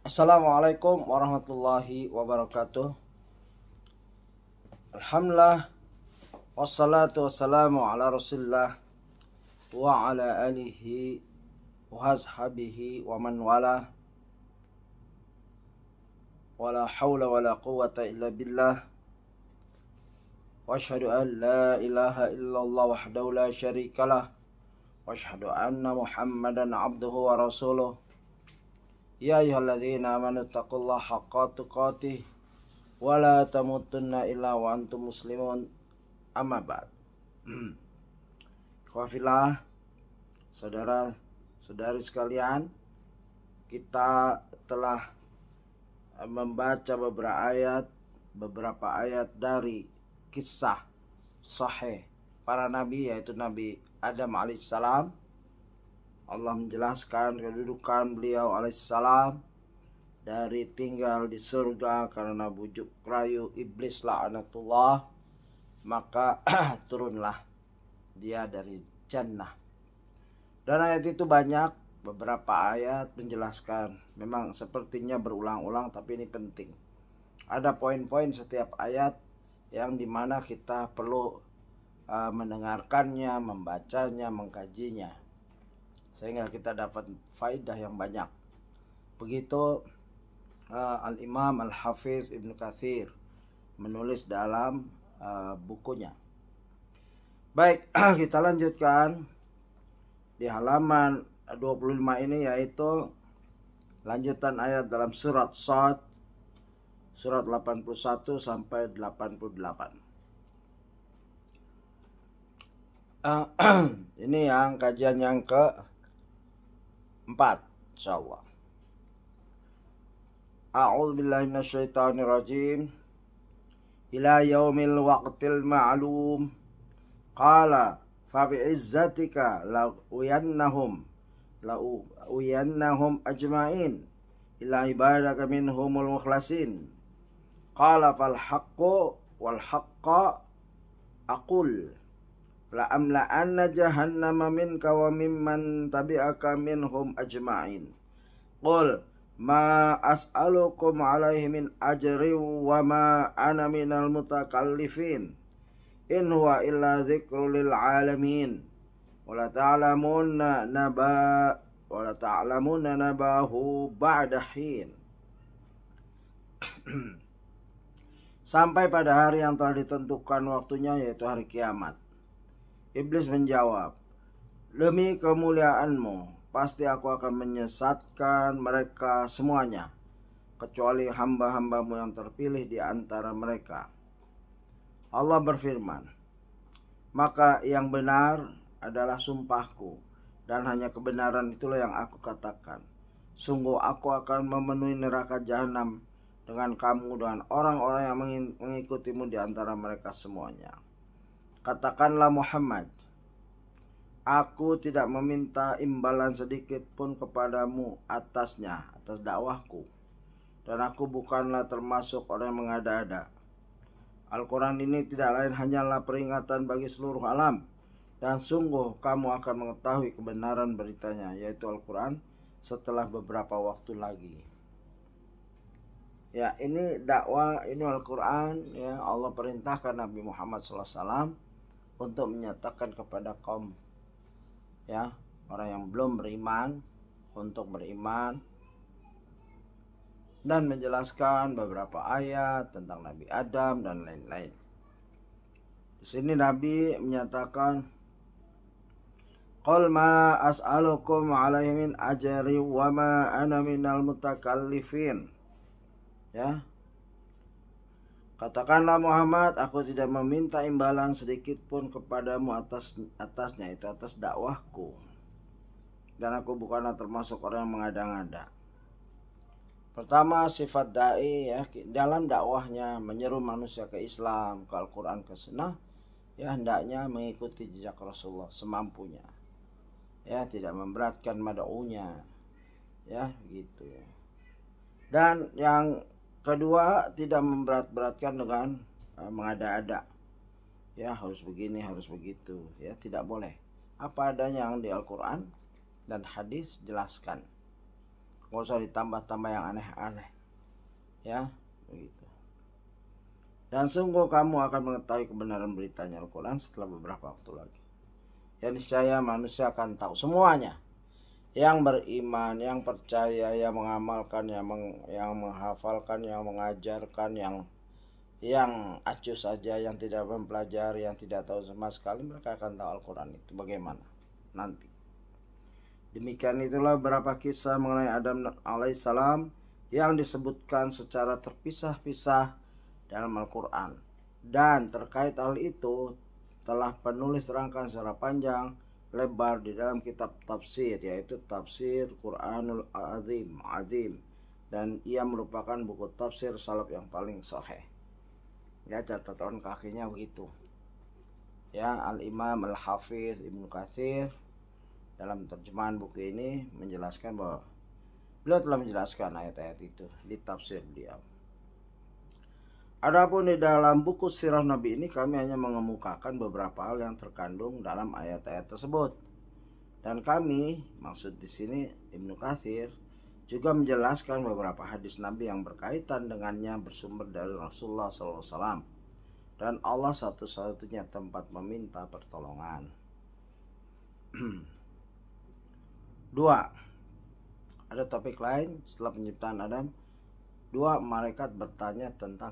Assalamualaikum warahmatullahi wabarakatuh. Alhamdulillah wassalatu wassalamu ala rasulillah wa ala alihi wa ashabihi wa man wala wala hawla wala quwwata illa billah wa ashhadu an la ilaha illallah wahdahu la syarikalah wa ashhadu anna muhammadan abduhu wa rasuluh. Ya ayyuhalladzina amanu taqullaha haqqa tuqatih wa la tamutunna illa wa antum muslimun. Amma ba'd. Ikhwafillah, saudara-saudari sekalian, kita telah membaca beberapa ayat dari kisah sahih para nabi, yaitu Nabi Adam alaihissalam. Allah menjelaskan kedudukan beliau alaihissalam dari tinggal di surga karena bujuk rayu iblis la'anatullah, maka turunlah dia dari jannah. Dan ayat itu banyak, beberapa ayat menjelaskan. Memang sepertinya berulang-ulang, tapi ini penting. Ada poin-poin setiap ayat yang dimana kita perlu mendengarkannya, membacanya, mengkajinya, sehingga kita dapat faidah yang banyak. Begitu Al-Imam Al-Hafiz Ibnu Katsir menulis dalam bukunya. Baik, kita lanjutkan di halaman 25 ini, yaitu lanjutan ayat dalam surat Shad, surat 81 sampai 88. Ini yang kajian yang ke-4, insyaallah. A'udzubillahi minasyaitonirrajim. Ila yaumil waqtil ma'lum. Qala fa bi'izzatika la'uyannahum ajma'in ila ibadaka minhumul mukhlasin. Qala fal haqqu wal haqqa aqul la amla'anna jahannama minka wa mimman tabi'aka minhum ajma'in. Qul ma as'alukum alaihi min ajri wa ma ana minal mutakallifin in huwa illa dzikrul lil alamin wa la ta'lamunna nabahu ba'da hin. Sampai pada hari yang telah ditentukan waktunya, yaitu hari kiamat. Iblis menjawab, demi kemuliaanmu, pasti aku akan menyesatkan mereka semuanya, kecuali hamba-hambamu yang terpilih di antara mereka. Allah berfirman, maka yang benar adalah sumpahku, dan hanya kebenaran itulah yang aku katakan. Sungguh aku akan memenuhi neraka jahanam dengan kamu dan orang-orang yang mengikutimu di antara mereka semuanya. Katakanlah Muhammad, aku tidak meminta imbalan sedikit pun kepadamu atas dakwahku, dan aku bukanlah termasuk orang yang mengada-ada. Al-Quran ini tidak lain hanyalah peringatan bagi seluruh alam, dan sungguh kamu akan mengetahui kebenaran beritanya, yaitu Al-Quran, setelah beberapa waktu lagi. Ya, ini dakwah, ini Al-Quran, ya, Allah perintahkan Nabi Muhammad SAW untuk menyatakan kepada kaum, ya, orang yang belum beriman, untuk beriman, dan menjelaskan beberapa ayat tentang Nabi Adam dan lain-lain. Di sini Nabi menyatakan, qul ma as'alukum alaihi min ajri wa ma ana minal mutakallifin. Ya, katakanlah Muhammad, aku tidak meminta imbalan sedikit pun kepadamu atasnya, itu atas dakwahku, dan aku bukanlah termasuk orang yang mengada-ngada. Pertama, sifat dai, ya, dalam dakwahnya menyeru manusia ke Islam, ke Al-Quran, ke Sunnah, ya, hendaknya mengikuti jejak Rasulullah semampunya, ya, tidak memberatkan mad'unya, ya, gitu. Dan yang kedua, tidak memberat-beratkan dengan mengada-ada, ya, harus begini, harus begitu, ya, tidak boleh. Apa adanya yang di Al-Quran dan hadis jelaskan. Nggak usah ditambah-tambah yang aneh-aneh. Ya, begitu. Dan sungguh kamu akan mengetahui kebenaran beritanya Al-Quran setelah beberapa waktu lagi. Ya, niscaya manusia akan tahu semuanya. Yang beriman, yang percaya, yang mengamalkan, yang menghafalkan, yang mengajarkan, yang acuh saja, yang tidak mempelajari, yang tidak tahu sama sekali, mereka akan tahu Al-Quran itu bagaimana nanti. Demikian itulah beberapa kisah mengenai Adam alaihissalam yang disebutkan secara terpisah-pisah dalam Al-Quran. Dan terkait hal itu telah penulis terangkan secara panjang lebar di dalam kitab tafsir, yaitu Tafsir Quranul Azim, dan ia merupakan buku tafsir salaf yang paling sahih. Ya, catatan kakinya begitu. Ya, Al-Imam Al-Hafidz Ibnu Katsir dalam terjemahan buku ini menjelaskan bahwa beliau telah menjelaskan ayat-ayat itu di tafsir beliau. Adapun di dalam buku sirah Nabi ini kami hanya mengemukakan beberapa hal yang terkandung dalam ayat-ayat tersebut. Dan kami, maksud di sini Ibnu Katsir, juga menjelaskan beberapa hadis Nabi yang berkaitan dengannya bersumber dari Rasulullah SAW. Dan Allah satu-satunya tempat meminta pertolongan. 2. Ada topik lain setelah penciptaan Adam. 2. Malaikat bertanya tentang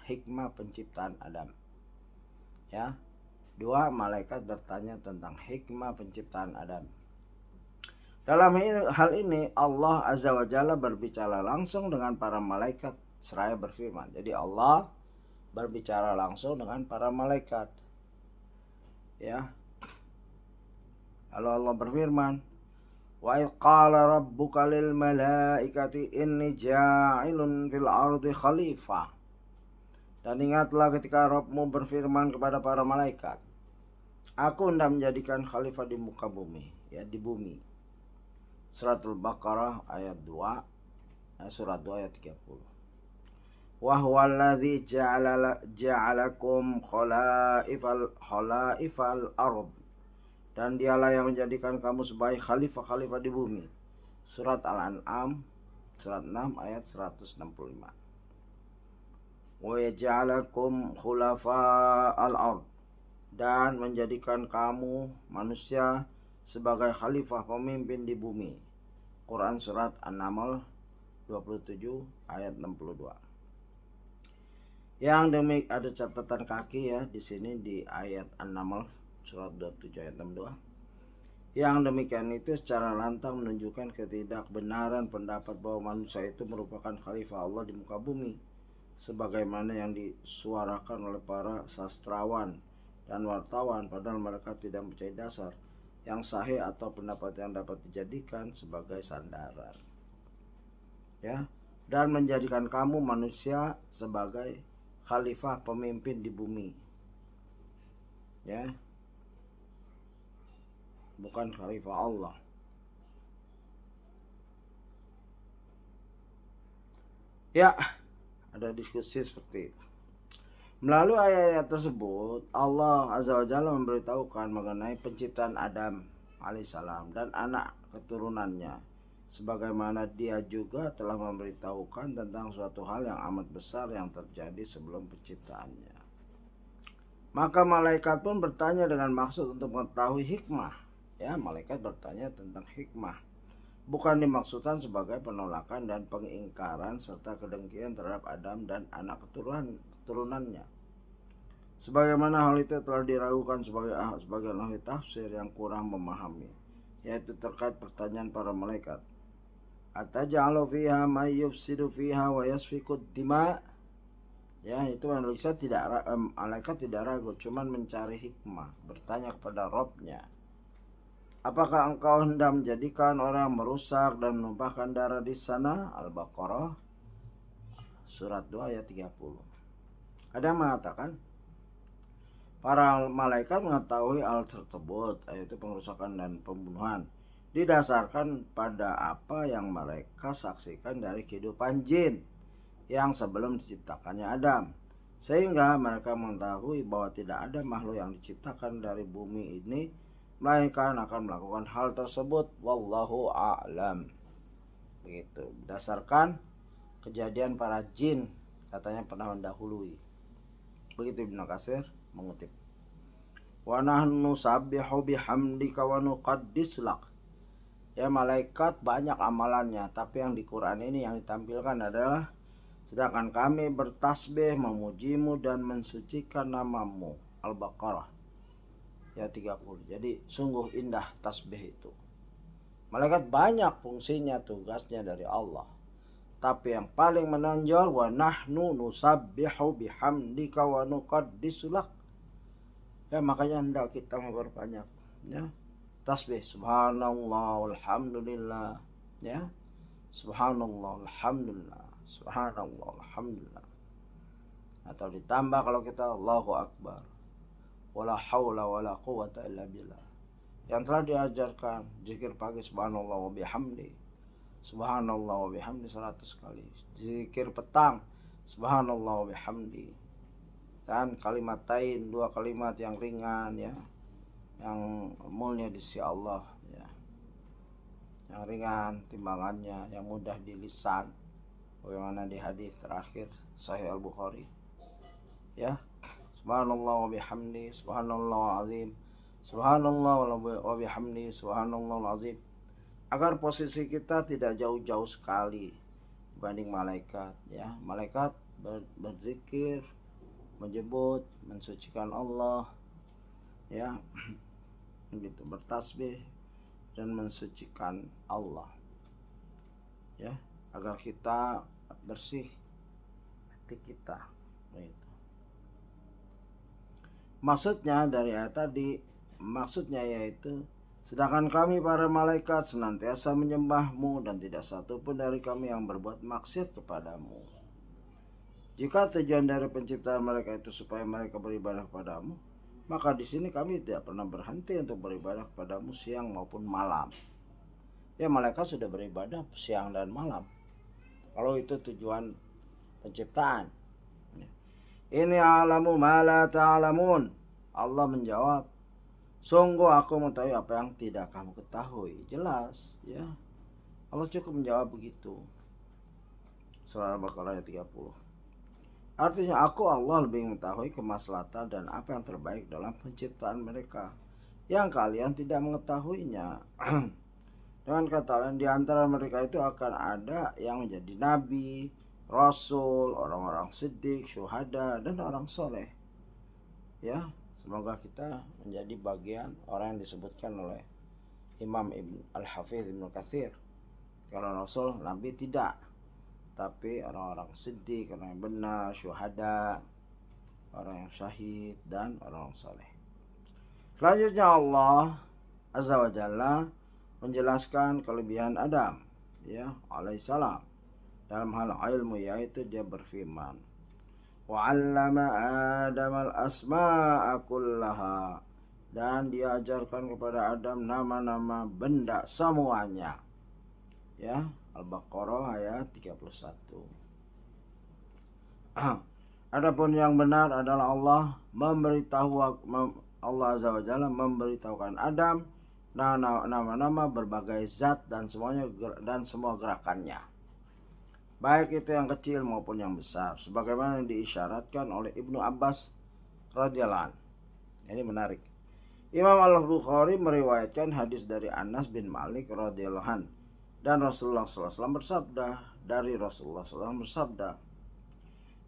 hikmah penciptaan Adam. Ya. 2. Malaikat bertanya tentang hikmah penciptaan Adam. Dalam hal ini Allah Azza wa Jalla berbicara langsung dengan para malaikat seraya berfirman. Jadi Allah berbicara langsung dengan para malaikat. Ya. Lalu Allah berfirman, wa qala rabbuka lil malaikati inni ja'ilun fil ardi khalifah. Dan ingatlah ketika Rabbmu berfirman kepada para malaikat, aku hendak menjadikan khalifah di muka bumi, ya, di bumi. Surat Al-Baqarah ayat 2, surat 2 ayat 30. Wa huwal ladzi ja'alakum khalaifal ard. Dan dialah yang menjadikan kamu sebagai khalifah-khalifah di bumi. Surat Al-An'am surat 6 ayat 165. Wa yaj'alakum khulafa'al ard. Dan menjadikan kamu manusia sebagai khalifah pemimpin di bumi. Quran surat An-Naml 27 ayat 62. Yang demikian ada catatan kaki ya di sini di ayat An-Naml surat 27 ayat 62. Yang demikian itu secara lantang menunjukkan ketidakbenaran pendapat bahwa manusia itu merupakan khalifah Allah di muka bumi, sebagaimana yang disuarakan oleh para sastrawan dan wartawan, padahal mereka tidak mempunyai dasar yang sahih atau pendapat yang dapat dijadikan sebagai sandaran. Ya, dan menjadikan kamu manusia sebagai khalifah pemimpin di bumi. Ya. Bukan khalifah Allah. Ya, ada diskusi seperti itu. Melalui ayat-ayat tersebut, Allah Azza wa Jalla memberitahukan mengenai penciptaan Adam alaihissalam dan anak keturunannya, sebagaimana dia juga telah memberitahukan tentang suatu hal yang amat besar yang terjadi sebelum penciptaannya. Maka malaikat pun bertanya dengan maksud untuk mengetahui hikmah. Ya, malaikat bertanya tentang hikmah, bukan dimaksudkan sebagai penolakan dan pengingkaran serta kedengkian terhadap Adam dan anak keturunannya. Sebagaimana hal itu telah diragukan sebagai ahli tafsir yang kurang memahami, yaitu terkait pertanyaan para malaikat. Ataj'alu fiha may yufsidu fiha wa yasfiku dima. Ya, itu analisa malaikat tidak ragu, cuman mencari hikmah, bertanya kepada Rabb-nya. Apakah engkau hendak menjadikan orang yang merusak dan menumpahkan darah di sana? Al-Baqarah surat 2 ayat 30. Ada yang mengatakan para malaikat mengetahui hal tersebut, yaitu pengerusakan dan pembunuhan, didasarkan pada apa yang mereka saksikan dari kehidupan jin yang sebelum diciptakannya Adam, sehingga mereka mengetahui bahwa tidak ada makhluk yang diciptakan dari bumi ini melainkan akan melakukan hal tersebut. Wallahu a'lam. begitu, berdasarkan kejadian para jin katanya pernah mendahului. Begitu Ibnu Katsir mengutip. Wa nahnu nusabbihu bihamdika wa nuqaddis lak. Ya, malaikat banyak amalannya, tapi yang di Quran ini yang ditampilkan adalah sedangkan kami bertasbih memujimu dan mensucikan namamu. Al-Baqarah ya 30. Jadi sungguh indah tasbih itu. Malaikat banyak fungsinya, tugasnya dari Allah. Tapi yang paling menonjol wa nahnu nusabbihu bihamdika wa nuqaddisu lak. Ya, makanya hendak kita memperbanyak ya tasbih subhanallah walhamdulillah ya. Subhanallah alhamdulillah, subhanallah alhamdulillah. Atau ditambah kalau kita Allahu akbar. Wala haula wala quwata illa billah. Yang telah diajarkan zikir pagi subhanallah wa bihamdi. Subhanallah wa bihamdi 100 kali. Zikir petang subhanallah wa bihamdi. Dan kalimatain, 2 kalimat yang ringan ya, yang mulia di sisi Allah ya, yang ringan timbangannya, yang mudah di lisan, bagaimana di hadis terakhir Sahih Al-Bukhari ya. Subhanallah wa bihamdi, subhanallah azim, subhanallah wa bihamdi, subhanallah azim. Agar posisi kita tidak jauh-jauh sekali dibanding malaikat ya. Malaikat berzikir, menyebut, mensucikan Allah ya, begitu, bertasbih dan mensucikan Allah ya, agar kita bersih hati kita begitu. Maksudnya dari ayat tadi, maksudnya yaitu sedangkan kami para malaikat senantiasa menyembahmu dan tidak satu pun dari kami yang berbuat maksiat kepadamu. Jika tujuan dari penciptaan mereka itu supaya mereka beribadah kepadamu, maka di sini kami tidak pernah berhenti untuk beribadah kepadamu siang maupun malam. Ya, malaikat sudah beribadah siang dan malam. Kalau itu tujuan penciptaan. Ini alamu ma la ta'lamun. Allah menjawab, sungguh aku mengetahui apa yang tidak kamu ketahui. Jelas ya, Allah cukup menjawab begitu. Surah Al-Baqarah ayat 30. Artinya aku Allah lebih mengetahui kemaslahatan dan apa yang terbaik dalam penciptaan mereka yang kalian tidak mengetahuinya. Dengan kata lain, di antara mereka itu akan ada yang menjadi nabi, rasul, orang-orang siddiq, syuhada, dan orang soleh ya. Semoga kita menjadi bagian orang yang disebutkan oleh Imam Al-Hafidh Ibnu Katsir. Kalau rasul, nabi tidak, tapi orang-orang siddiq, orang yang benar, syuhada, orang yang syahid, dan orang soleh. Selanjutnya Allah Azza wa Jalla menjelaskan kelebihan Adam ya alaihissalam dalam hal ilmu, yaitu dia berfirman, wa 'allama Adam al-asma'a kullaha, dan dia ajarkan kepada Adam nama-nama benda semuanya ya. Al-Baqarah ayat 31. Adapun yang benar adalah Allah Azza wa Jalla memberitahukan Adam nama-nama berbagai zat dan semua gerakannya, baik itu yang kecil maupun yang besar, sebagaimana yang diisyaratkan oleh Ibnu Abbas radhiyallahu anhu. Ini menarik. Imam Al-Bukhari meriwayatkan hadis dari Anas bin Malik radhiyallahu anhu, dan Rasulullah SAW bersabda,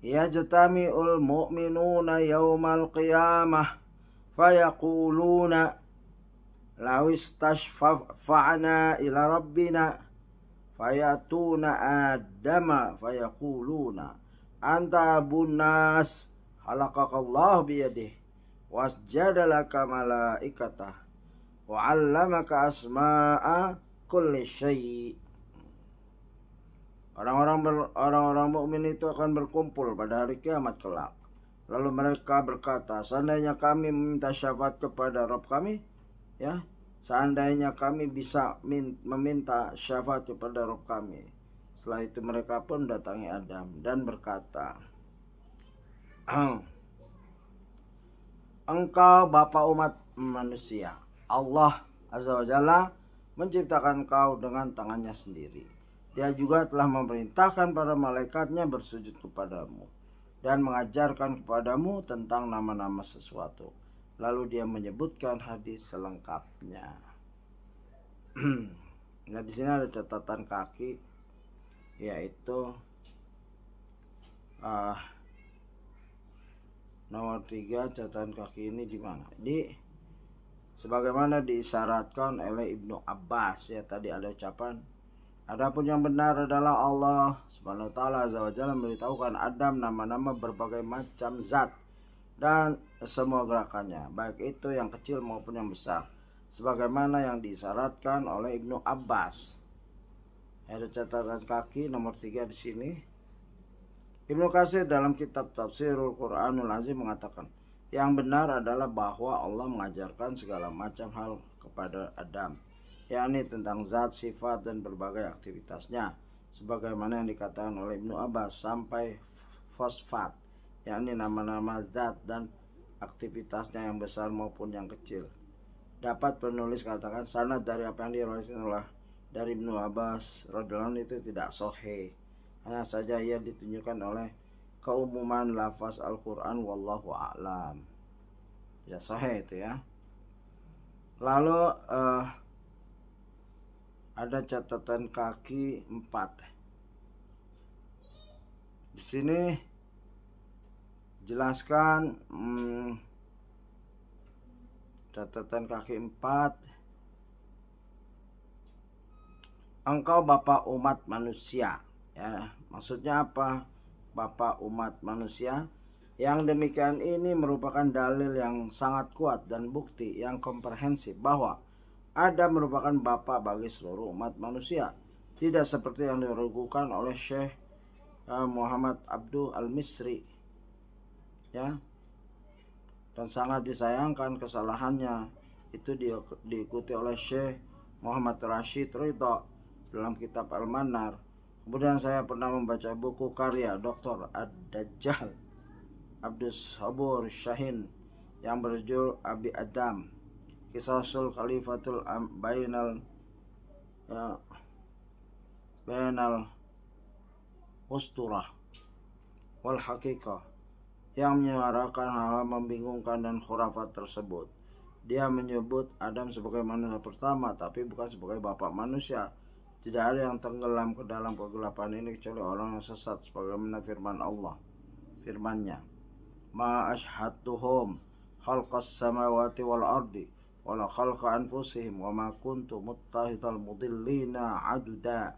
yajtami'ul mu'minuna yawmal qiyamah fayaquluna law istashfa'na ila rabbina fayatuna adama fayaquluna anta abun nas khalaqakallahu biyadihi wasjadalaka malaikatah wa 'allamaka asma'a kulli syai'. Orang-orang mukmin itu akan berkumpul pada hari kiamat kelak. Lalu mereka berkata, seandainya kami meminta syafaat kepada Rabb kami, ya, seandainya kami bisa meminta syafaat kepada Rabb kami. Setelah itu mereka pun datangi Adam dan berkata, engkau bapa umat manusia, Allah Azza wa Jalla menciptakan kau dengan tangannya sendiri, Dia juga telah memerintahkan para malaikatnya bersujud kepadamu dan mengajarkan kepadamu tentang nama-nama sesuatu. Lalu dia menyebutkan hadis selengkapnya. Nah, di sini ada catatan kaki, yaitu nomor 3. Catatan kaki ini di mana? Sebagaimana diisyaratkan oleh Ibnu Abbas, ya tadi ada ucapan, adapun yang benar adalah Allah Subhanahu wa taala azza wa jalla memberitahukan Adam nama-nama berbagai macam zat dan semua gerakannya, baik itu yang kecil maupun yang besar, sebagaimana yang diisyaratkan oleh Ibnu Abbas. Ada catatan kaki nomor 3 di sini. Ibnu Katsir dalam kitab Tafsirul Qur'anul Azim mengatakan, yang benar adalah bahwa Allah mengajarkan segala macam hal kepada Adam, yakni tentang zat, sifat, dan berbagai aktivitasnya, sebagaimana yang dikatakan oleh Ibnu Abbas sampai fosfat, yakni nama-nama zat dan aktivitasnya yang besar maupun yang kecil. Dapat penulis katakan sanad dari apa yang diriwayatkan oleh dari Ibnu Abbas radhiyallahu anhu itu tidak sahih, hanya saja ia ditunjukkan oleh keumuman lafaz Al-Quran, wallahu a'lam. Ya sahih itu ya. Lalu ada catatan kaki 4. Di sini jelaskan catatan kaki 4. Engkau bapak umat manusia. Ya, maksudnya apa? Bapak umat manusia. Yang demikian ini merupakan dalil yang sangat kuat dan bukti yang komprehensif bahwa Adam merupakan bapak bagi seluruh umat manusia, tidak seperti yang diragukan oleh Syekh Muhammad Abduh Al-Misri, ya. Dan sangat disayangkan kesalahannya itu diikuti oleh Syekh Muhammad Rashid Ridha dalam kitab Al-Manar. Kemudian saya pernah membaca buku karya Dr. Ad-Dajjal Abdus Sabur Syahin yang berjudul Abi Adam, Kisasul Khalifatul Bainal Usturah wal Haqiqah, yang menyuarakan hal-hal membingungkan dan khurafat tersebut. Dia menyebut Adam sebagai manusia pertama, tapi bukan sebagai bapak manusia. Tidak ada yang tenggelam ke dalam kegelapan ini kecuali orang yang sesat, sebagaimana firman-Nya. Ma ashhadtuhum khalqas samawati wal ardi wala khalqa anfusihim wa ma kuntu muttahidal mudillina aduda.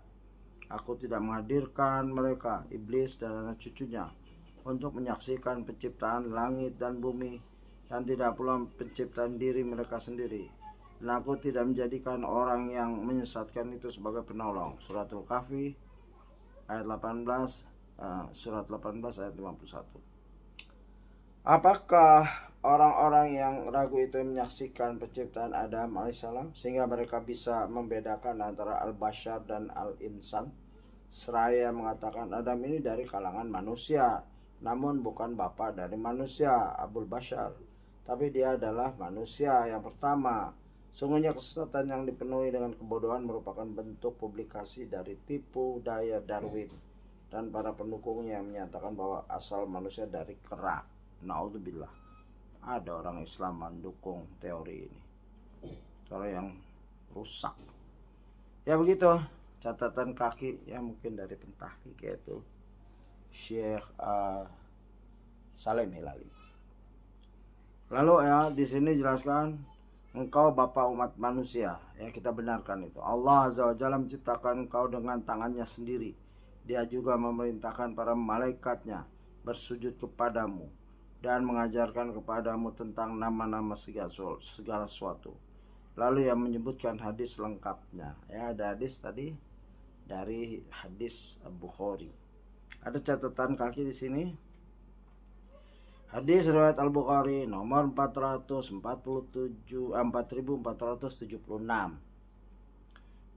Aku tidak menghadirkan mereka, iblis dan anak cucunya, untuk menyaksikan penciptaan langit dan bumi, dan tidak pula penciptaan diri mereka sendiri. Dan aku tidak menjadikan orang yang menyesatkan itu sebagai penolong. Suratul Kahfi ayat 18, surat 18 ayat 51. Apakah orang-orang yang ragu itu menyaksikan penciptaan Adam alaihissalam sehingga mereka bisa membedakan antara al-bashar dan al-insan? Seraya mengatakan Adam ini dari kalangan manusia, namun bukan bapak dari manusia, Abul Bashar, tapi dia adalah manusia yang pertama. Sungguhnya kesesatan yang dipenuhi dengan kebodohan merupakan bentuk publikasi dari tipu daya Darwin dan para pendukungnya yang menyatakan bahwa asal manusia dari kera. Naudzubillah. Ada orang Islam mendukung teori ini, cara yang rusak. Ya begitu catatan kaki yang mungkin dari pentahqiq, yaitu Syekh Salim Hilali. Lalu ya di sini jelaskan engkau bapak umat manusia, ya kita benarkan itu. Allah Azza wa Jalla menciptakan engkau dengan tangannya sendiri. Dia juga memerintahkan para malaikatnya bersujud kepadamu dan mengajarkan kepadamu tentang nama-nama segala sesuatu. Lalu yang menyebutkan hadis lengkapnya. Ya ada hadis tadi dari hadis Bukhari. Ada catatan kaki di sini. Hadis riwayat Al-Bukhari nomor 4476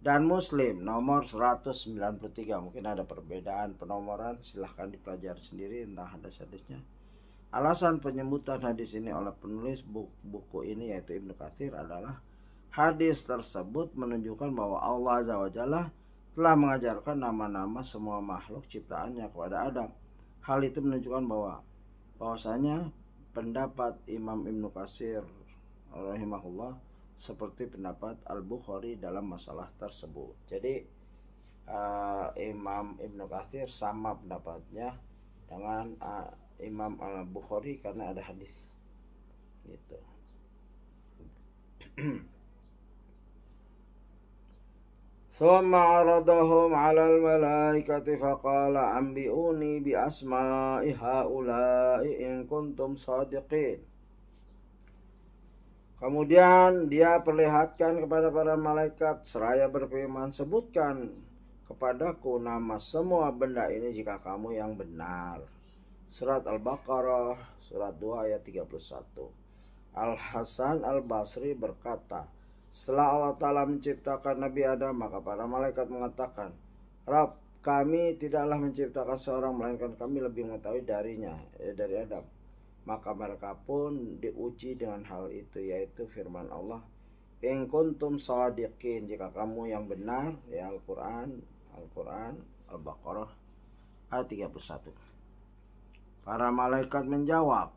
dan Muslim nomor 193. Mungkin ada perbedaan penomoran, silahkan dipelajari sendiri tentang hadis-hadisnya. Alasan penyebutan hadis ini oleh penulis buku ini yaitu Ibnu Katsir adalah hadis tersebut menunjukkan bahwa Allah Azza wa Jalla telah mengajarkan nama-nama semua makhluk ciptaannya kepada Adam. Hal itu menunjukkan bahwasanya pendapat Imam Ibnu Katsir rahimahullah seperti pendapat Al-Bukhari dalam masalah tersebut. Jadi Imam Ibnu Katsir sama pendapatnya dengan Imam Al-Bukhari karena ada hadis gitu. Summa aradahum 'alal malaikati faqala anbi'uni bi asma'i haula'i in kuntum shadiqin. Kemudian dia perlihatkan kepada para malaikat seraya berfirman, sebutkan kepadaku nama semua benda ini jika kamu yang benar. Surat Al-Baqarah surat 2 ayat 31. Al-Hasan Al-Basri berkata, setelah Allah Ta'ala menciptakan Nabi Adam, maka para malaikat mengatakan, Rabb, kami tidaklah menciptakan seorang, melainkan kami lebih mengetahui darinya, dari Adam. Maka mereka pun diuji dengan hal itu, yaitu firman Allah, in kuntum shadiqin, jika kamu yang benar, ya Al-Quran Al-Baqarah ayat 31. Para malaikat menjawab,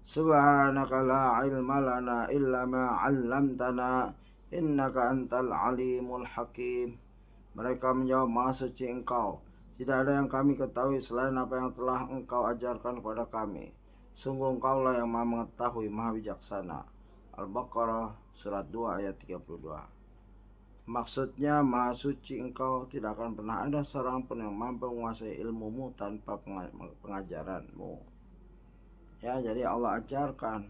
subhanaka la ilma lana illa ma 'allamtana innaka antal alimul hakim. Mereka menjawab, maha suci engkau, tidak ada yang kami ketahui selain apa yang telah engkau ajarkan kepada kami. Sungguh engkau lah yang maha mengetahui, maha bijaksana. Al-Baqarah surat 2 ayat 32. Maksudnya maha suci engkau, tidak akan pernah ada seorang pun yang mampu menguasai ilmumu tanpa pengajaranmu. Ya, jadi Allah ajarkan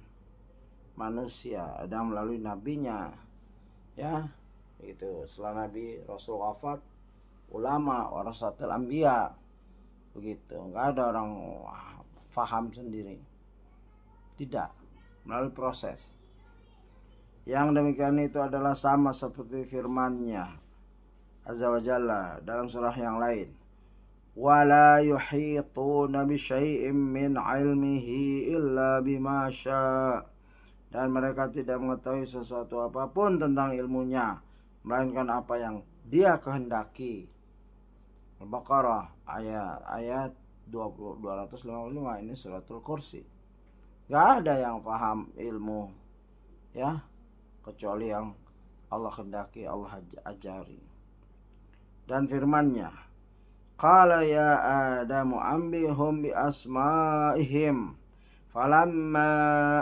manusia Adam melalui nabinya. Ya, itu setelah Nabi Rasul wafat, ulama warasatul anbiya. Begitu, enggak ada orang faham sendiri. Tidak, melalui proses. Yang demikian itu adalah sama seperti firman-Nya Azza wa Jalla dalam surah yang lain. Wala yuhituna bisyai'im min ilmihi illa bima syaa. Dan mereka tidak mengetahui sesuatu apapun tentang ilmunya melainkan apa yang dia kehendaki. Al-Baqarah ayat 255, ini suratul Kursi. Gak ada yang paham ilmu ya kecuali yang Allah kehendaki, Allah ajari. Dan firman-Nya, qala ya Adamu ambihum bi asma'ihim falamma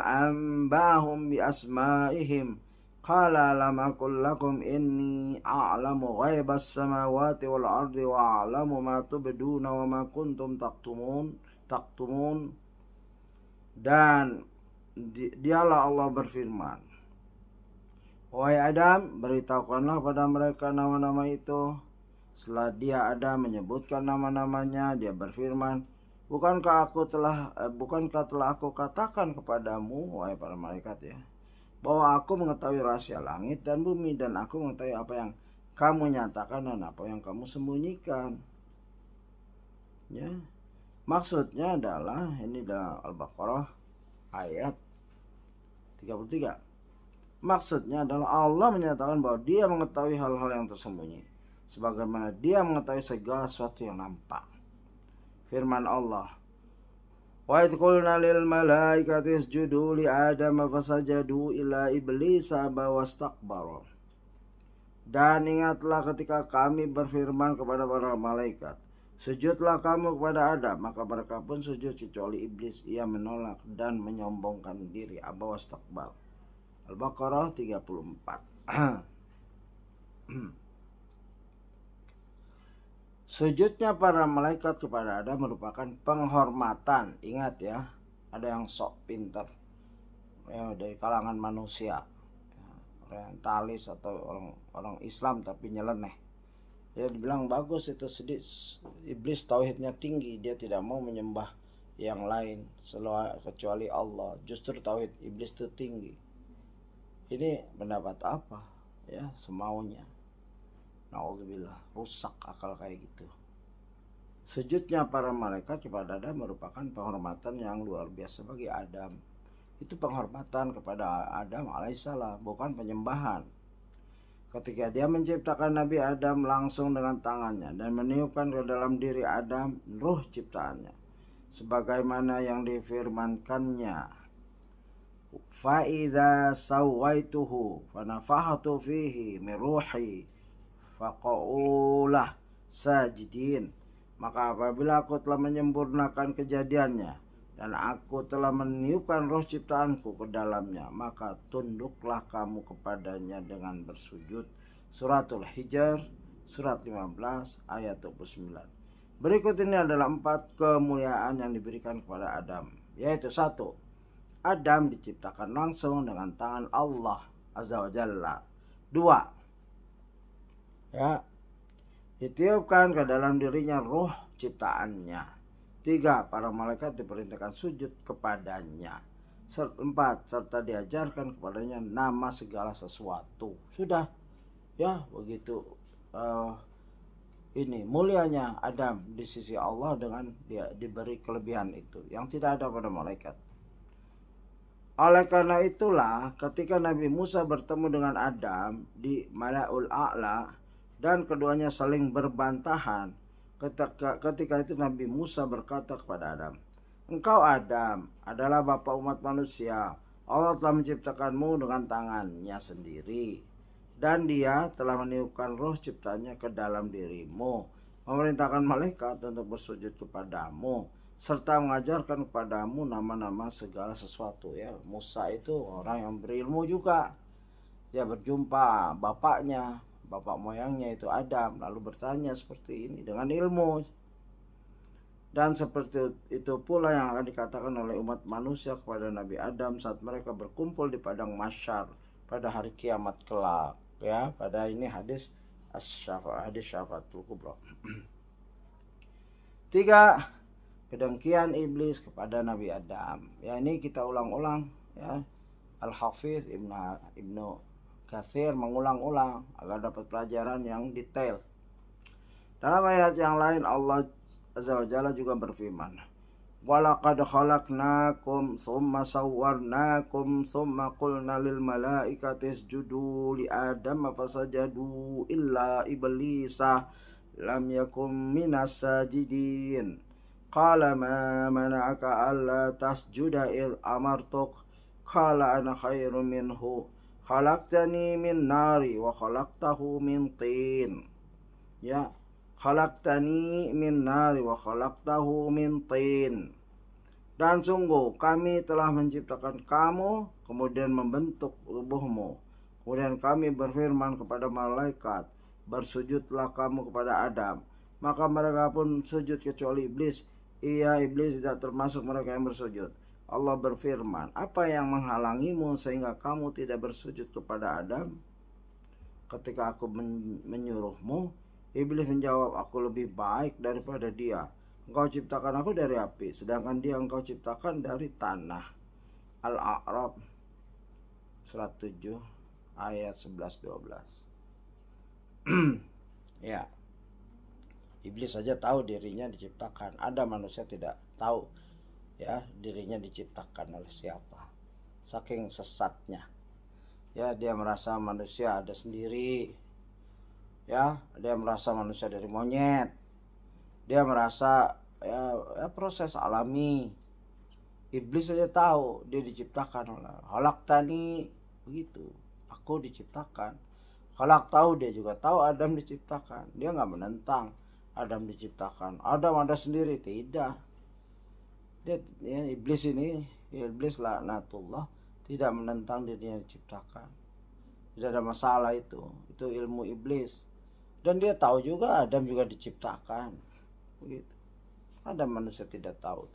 ambahum bi asma'ihim qala lam aqul lakum inni a'lamu ghaibas samawati wal ardi wa a'lamu ma tubduna wa ma kuntum taktumun. Dan dialah Allah berfirman, wahai Adam, beritahukanlah pada mereka nama-nama itu. Setelah dia Adam menyebutkan nama-namanya, dia berfirman, bukankah telah aku katakan kepadamu, wahai para malaikat ya, bahwa aku mengetahui rahasia langit dan bumi, dan aku mengetahui apa yang kamu nyatakan dan apa yang kamu sembunyikan. Ya, maksudnya adalah ini dalam Al-Baqarah ayat 33. Maksudnya adalah Allah menyatakan bahwa dia mengetahui hal-hal yang tersembunyi, sebagaimana dia mengetahui segala sesuatu yang nampak. Firman Allah, wa idh qulna lil malaikati isjudu li Adam fasajadu illa iblis aba wastakbara. Dan ingatlah ketika kami berfirman kepada para malaikat, sujudlah kamu kepada Adam, maka mereka pun sujud kecuali iblis, ia menolak dan menyombongkan diri, aba wastakbar. Al-Baqarah 34. Sujudnya para malaikat kepada Adam merupakan penghormatan. Ingat ya, ada yang sok pintar ya, dari kalangan manusia, orientalis atau orang Islam tapi nyeleneh. Dia dibilang bagus itu sedih. Iblis tauhidnya tinggi, dia tidak mau menyembah yang lain kecuali Allah. Justru tauhid iblis itu tinggi. Ini pendapat apa? Ya, semaunya. Na'udzubillah, rusak akal kayak gitu. Sujudnya para malaikat kepada Adam merupakan penghormatan yang luar biasa bagi Adam. Itu penghormatan kepada Adam alaihissalam, bukan penyembahan. ketika dia menciptakan Nabi Adam langsung dengan tangannya dan meniupkan ke dalam diri Adam ruh ciptaannya, sebagaimana yang difirmankannya, fa idza sawaituhu fa nafakhtu fihi min ruhi faqaulah sajidin. Maka apabila aku telah menyempurnakan kejadiannya dan aku telah meniupkan roh ciptaanku ke dalamnya, maka tunduklah kamu kepadanya dengan bersujud. Suratul Hijr surat 15 ayat 29. Berikut ini adalah 4 kemuliaan yang diberikan kepada Adam, yaitu 1. Adam diciptakan langsung dengan tangan Allah Azza wa Jalla. 2. Ditiupkan ke dalam dirinya ruh ciptaannya. 3. Para malaikat diperintahkan sujud kepadanya. 4. Serta diajarkan kepadanya nama segala sesuatu. Sudah, ya begitu. Ini mulianya Adam di sisi Allah dengan dia diberi kelebihan itu yang tidak ada pada malaikat. Oleh karena itulah ketika Nabi Musa bertemu dengan Adam di Mala'ul A'la dan keduanya saling berbantahan, ketika itu Nabi Musa berkata kepada Adam, "Engkau Adam adalah bapa umat manusia. Allah telah menciptakanmu dengan tangannya sendiri, dan dia telah meniupkan roh ciptanya ke dalam dirimu, memerintahkan malaikat untuk bersujud kepadamu, serta mengajarkan kepadamu nama-nama segala sesuatu." Ya, Musa itu orang yang berilmu juga. Dia berjumpa bapaknya, bapak moyangnya itu Adam, lalu bertanya seperti ini dengan ilmu. Dan seperti itu pula yang akan dikatakan oleh umat manusia kepada Nabi Adam saat mereka berkumpul di padang mahsyar pada hari kiamat kelak. Ya, pada ini hadis Syafaatul Kubra. 3. Kedengkian iblis kepada Nabi Adam. Ya, ini kita ulang-ulang ya. Al-Hafidz Ibnu Katsir mengulang-ulang agar dapat pelajaran yang detail. Dalam ayat yang lain Allah Azza wa Jalla juga berfirman, "Walaqad khalaqnakum tsumma sawwarnakum tsumma qulna lil malaikati isjudu li Adam fasajadu illa iblisa lam yakum minas sajidin. Qala ma mana'aka alla tasjuda id amartuk. Qala ana khairum minhu. Khalaqtani min nari wa khalaqtahu min tin." Ya, khalaqtani min nari wa khalaqtahu min tin. Dan sungguh kami telah menciptakan kamu, kemudian membentuk tubuhmu. Kemudian kami berfirman kepada malaikat, bersujudlah kamu kepada Adam. Maka mereka pun sujud kecuali iblis. Ia, iblis tidak termasuk mereka yang bersujud. Allah berfirman, "Apa yang menghalangimu sehingga kamu tidak bersujud kepada Adam ketika aku menyuruhmu?" Iblis menjawab, "Aku lebih baik daripada dia. Engkau ciptakan aku dari api, sedangkan dia engkau ciptakan dari tanah." Al-A'raf surat 7 ayat 11-12. Ya, iblis saja tahu dirinya diciptakan. Ada manusia tidak tahu ya dirinya diciptakan oleh siapa. Saking sesatnya. Ya, dia merasa manusia ada sendiri. Ya, dia merasa manusia dari monyet. Dia merasa ya proses alami. Iblis saja tahu dia diciptakan oleh khalaqtani, begitu. Aku diciptakan. Tahu dia juga tahu Adam diciptakan. Dia nggak menentang Adam diciptakan. Adam ada sendiri, tidak. Dia, ya, iblis laknatullah tidak menentang dirinya diciptakan. Tidak ada masalah itu ilmu iblis. Dan dia tahu juga Adam juga diciptakan. Begitu. Ada manusia tidak tahu.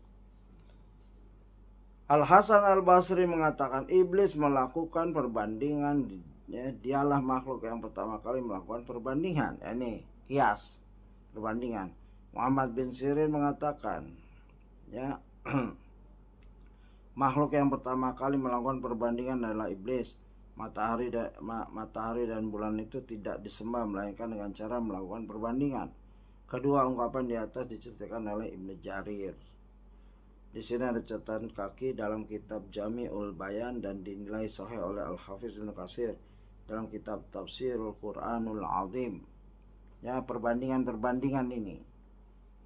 Al-Hasan Al-Basri mengatakan iblis melakukan perbandingan. Ya, dialah makhluk yang pertama kali melakukan perbandingan. Ya, ini kias perbandingan. Muhammad bin Sirin mengatakan, ya, makhluk yang pertama kali melakukan perbandingan adalah iblis. Matahari dan bulan itu tidak disembah melainkan dengan cara melakukan perbandingan. Kedua ungkapan di atas diceritakan oleh Ibnu Jarir. Di sini ada catatan kaki dalam kitab Jami'ul Bayan dan dinilai sahih oleh Al-Hafidz Ibnu Katsir dalam kitab Tafsirul Quranul Azim. Ya, perbandingan ini.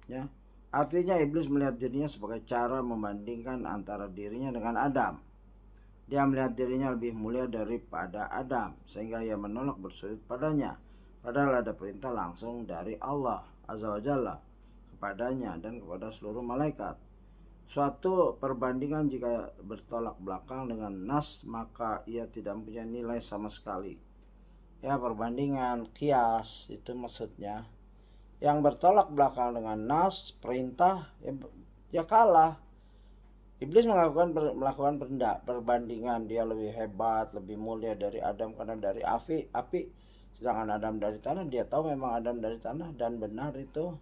Ya. Artinya iblis melihat dirinya sebagai cara membandingkan antara dirinya dengan Adam. Dia melihat dirinya lebih mulia daripada Adam, sehingga ia menolak bersujud padanya. Padahal ada perintah langsung dari Allah Azza wa Jalla kepadanya dan kepada seluruh malaikat. Suatu perbandingan jika bertolak belakang dengan nas, maka ia tidak mempunyai nilai sama sekali. Ya, perbandingan kias itu maksudnya. Yang bertolak belakang dengan nas, perintah, ya kalah. Iblis melakukan perbandingan, dia lebih hebat, lebih mulia dari Adam karena dari api, sedangkan Adam dari tanah. Dia tahu memang Adam dari tanah dan benar itu,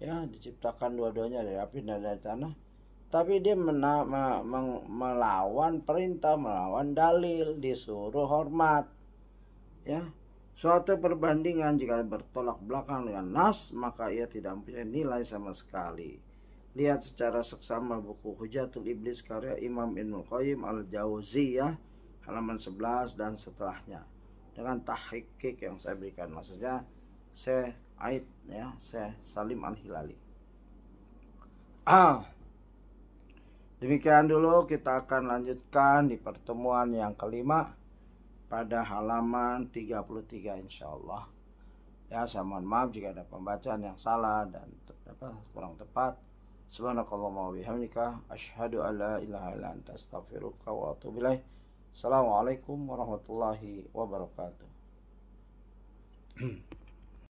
ya, diciptakan dua-duanya dari api dan dari tanah. Tapi dia melawan perintah, melawan dalil, disuruh hormat. Ya, suatu perbandingan jika bertolak belakang dengan nas, maka ia tidak mempunyai nilai sama sekali. Lihat secara seksama buku Hujatul Iblis karya Imam Ibnul Qayyim Al-Jauziyah halaman 11 dan setelahnya dengan tahqiq yang saya berikan, maksudnya Syekh Aid, ya, Syekh Salim Al-Hilali. Demikian dulu, kita akan lanjutkan di pertemuan yang kelima pada halaman 33 insyaallah. Ya, saya mohon maaf jika ada pembacaan yang salah dan kurang tepat. Subhanakallahumma wa bihamdika asyhadu an la ilaha illa anta astaghfiruka wa atubu ilaik. Assalamualaikum warahmatullahi wabarakatuh.